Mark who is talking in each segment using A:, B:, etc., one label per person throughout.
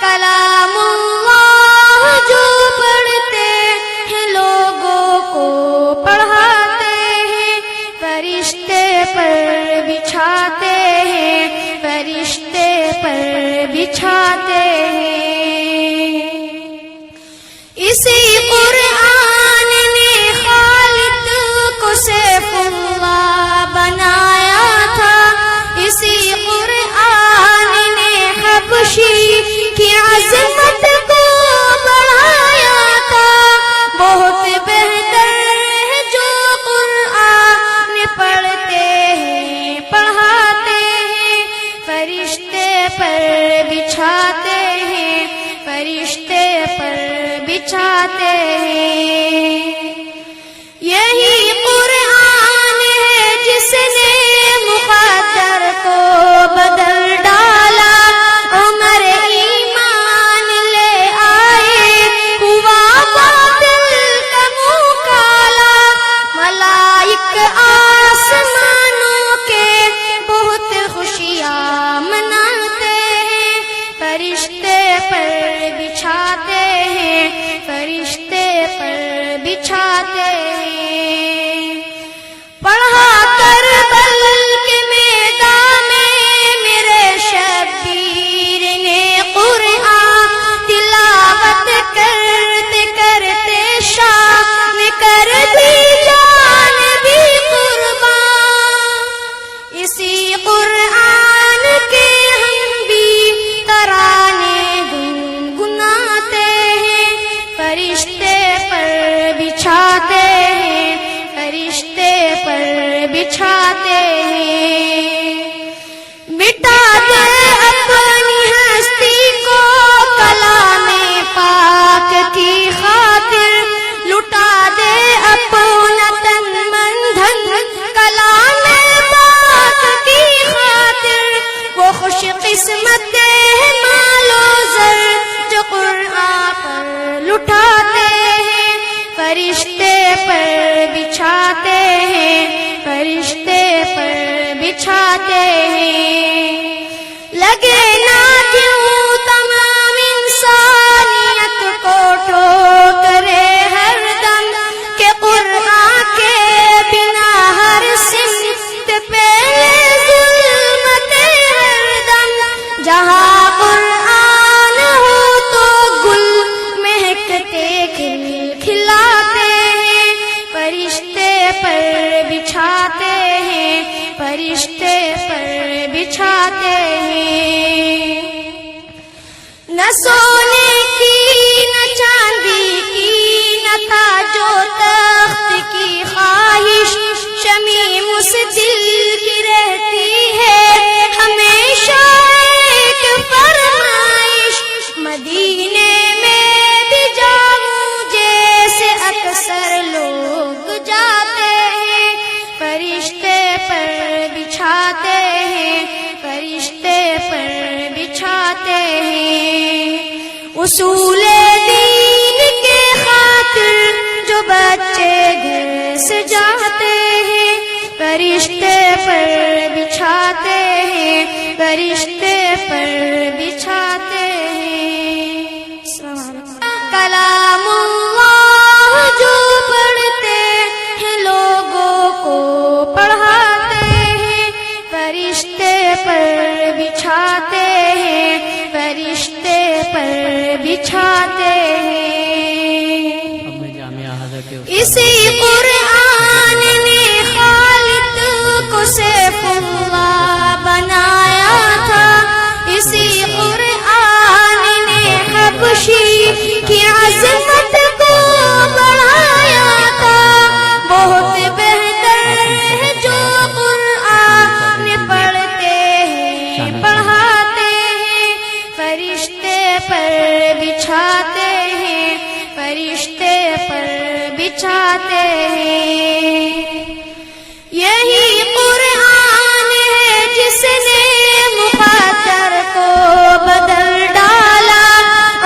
A: کلام اللہ جو پڑھتے ہیں لوگوں کو پڑھاتے ہیں، فرشتے پر بچھاتے ہیں، فرشتے پر بچھاتے ہیں۔ اسی قرآن نے خالد کو سیف اللہ بنایا تھا، اسی قرآن نے حبشی کی عظمت کو بڑھایا تھا۔ بہت بہتر ہے جو قرآن پڑھتے ہیں پڑھاتے ہیں، فرشتے پر بچھاتے ہیں، فرشتے پر بچھاتے ہیں۔ یہی قرآن ہے جس نے مقدر کو بدل ڈالا، عمر ایمان لے آئے، ہوا باطل کا منہ کالا۔ ملائک آسمانوں کے بہت خوشیاں مناتے ہیں، فرشتے پر بچھاتے ہیں، فرشتے پر بچھاتے ہیں۔ پڑھا کربل کے میدان میں میرے شبیر نے قرآن، تلاوت کرتے کرتے شام کر دی جان بھی قربان۔ اسی قرآن کے ہم بھی ترانے گنگناتے ہیں، فرشتے پر بچھاتے ہیں، فرشتے پر بچھاتے ہیں۔ مٹا دے اپنی ہستی کو کلام پاک کی خاطر، لٹا دے اپنا تن من دھن کلام پاک کی خاطر۔ وہ خوش قسمت ہے مال و زر جو قرآن پر لٹاتے ہیں، فرشتے پر بچھاتے ہیں، فرشتے پر بچھاتے ہیں۔ لگے نہ کیوں تمام انسانیت کو ٹھوکرے ہر دم، کہ قرآن کے بنا ہر سمت پہ ظلمت ہر دم۔ جہاں قرآن ہو تو گل مہکتے کھل کھلاتے ہیں، فرشتے پر بچھاتے ہیں، فرشتے پر بچھاتے ہیں۔ نہ سونے کی نہ چاندی کی نہ تاج و تخت کی خواہش، شمیم اس دل کی رہتی ہے ہمیشہ ایک فرمائش، مدینے میں بھی جاؤں جیسے اکثر لوگ جاتے ہیں، فرشتے پر بچھاتے ہیں، فرشتے پر بچھاتے ہیں۔ اصول دین کے خاطر جو بچے گھر سے جاتے ہیں، فرشتے پر بچھاتے ہیں، فرشتے پر بچھاتے ہیں۔ کلام اللہ جو پڑھتے ہیں لوگوں کو پڑھاتے ہیں، فرشتے پر بچھاتے ہیں، فرشتے پر بچھاتے ہیں۔ اسی قرآن نے خالد کو سیف اللہ بنایا تھا، اسی قرآن نے حبشی کی عظمت کو بڑھایا تھا۔ بہت بہتر ہے جو قرآن پڑھتے ہیں پڑھاتے ہیں، فرشتے پر بچھاتے ہیں، فرشتے پر بچھاتے ہیں۔ یہی قرآن ہے جس نے مقدر کو بدل ڈالا،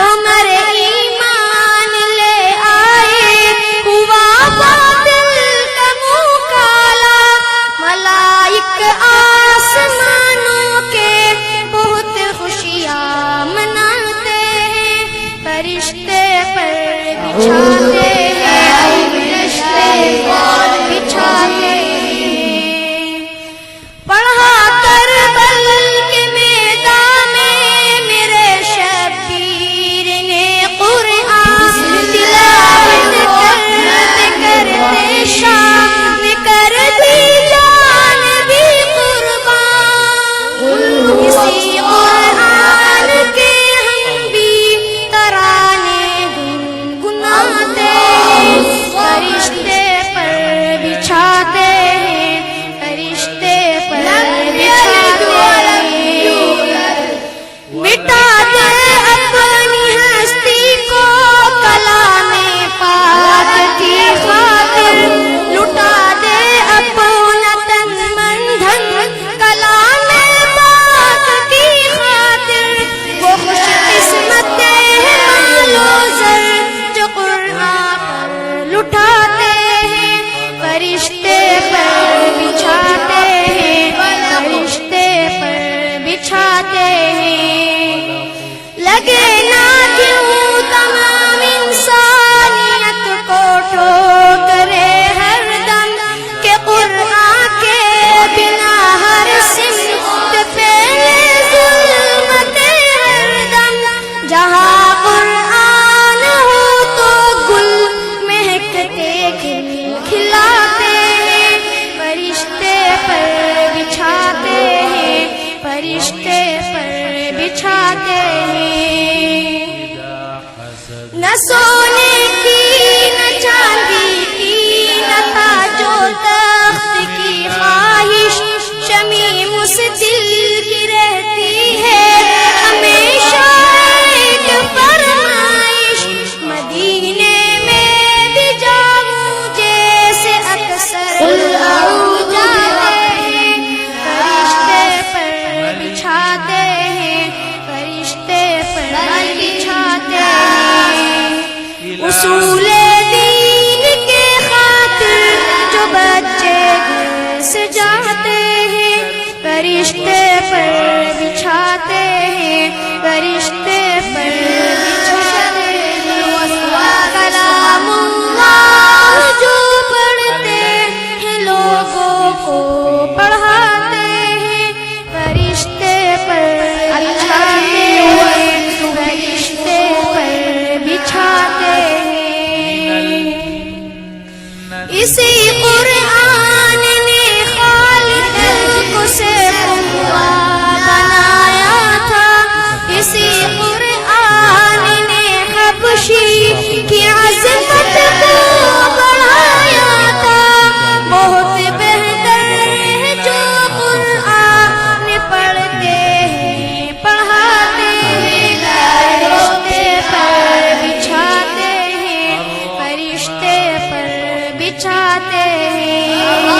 A: عمر ایمان لے آئے، ہوا باطل کا منہ کالا۔ ملائک آسمانوں کے بہت خوشیاں مناتے فرشتے پر بچھاتے ہیں، فرشتے پر بچھاتے ہیں. پڑھا کربل کے میدان میں میرے شبیر نے قرآن، تلاوت کرتے کرتے شام کر دی جان بھی قربان. اسی قرآن کے ہم بھی ترانے گنگناتے ہیں، فرشتے پر بچھاتے ہیں، فرشتے پر بچھاتے ہیں. مٹا دے اپنی ہستی کو کلام پاک کی خاطر، لٹا دے اپنا تن من دھن کلام پاک کی خاطر. وہ خوش قسمت ہے مال و زر جو قرآن پر لٹاتے ہیں، فرشتے پر بچھاتے ہیں، فرشتے پر بچھاتے ہیں. لگے نہ کیوں تمام انسانیت کو ٹھوکرے ہر دم، کہ قرآن کے بنا ہر سمت پھیلے ظلمت ہر دم. جہاں قرآن ہو تو گل مہکتے کھل کھلاتے ہیں، فرشتے پر بچھاتے ہیں، فرشتے پر بچھاتے ہیں. نہ سونے کی نہ چاندی کی نہ تاج و تخت کی خواہش، شمیم اس دل کی رہتی ہے ہمیشہ ایک فرمائش. مدینے میں بھی جاؤں جیسے اکثر لوگ جاتے ہیں، فرشتے پر بچھاتے ہیں، فرشتے پر بچھاتے ہیں. اصول دین کے خاطر جو بچے گھر سے جاتے ہیں، فرشتے پر بچھاتے ہیں، فرشتے پر بچھاتے ہیں. کلام اللہ جو پڑھتے ہیں لوگوں کو پڑھاتے ہیں، فرشتے پر بچھاتے ہیں، فرشتے پر بچھاتے ہیں. اسی قرآن نے خالق کو سیف اللہ بنایا تھا، اسی قرآن نے حبشی کی عظمت کو بڑھایا تھا. بہت بہتر ہے جو قرآن پڑھتے ہیں پڑھاتے ہیں، فرشتے پر بچھاتے ہیں، فرشتے پر بچھاتے ہیں.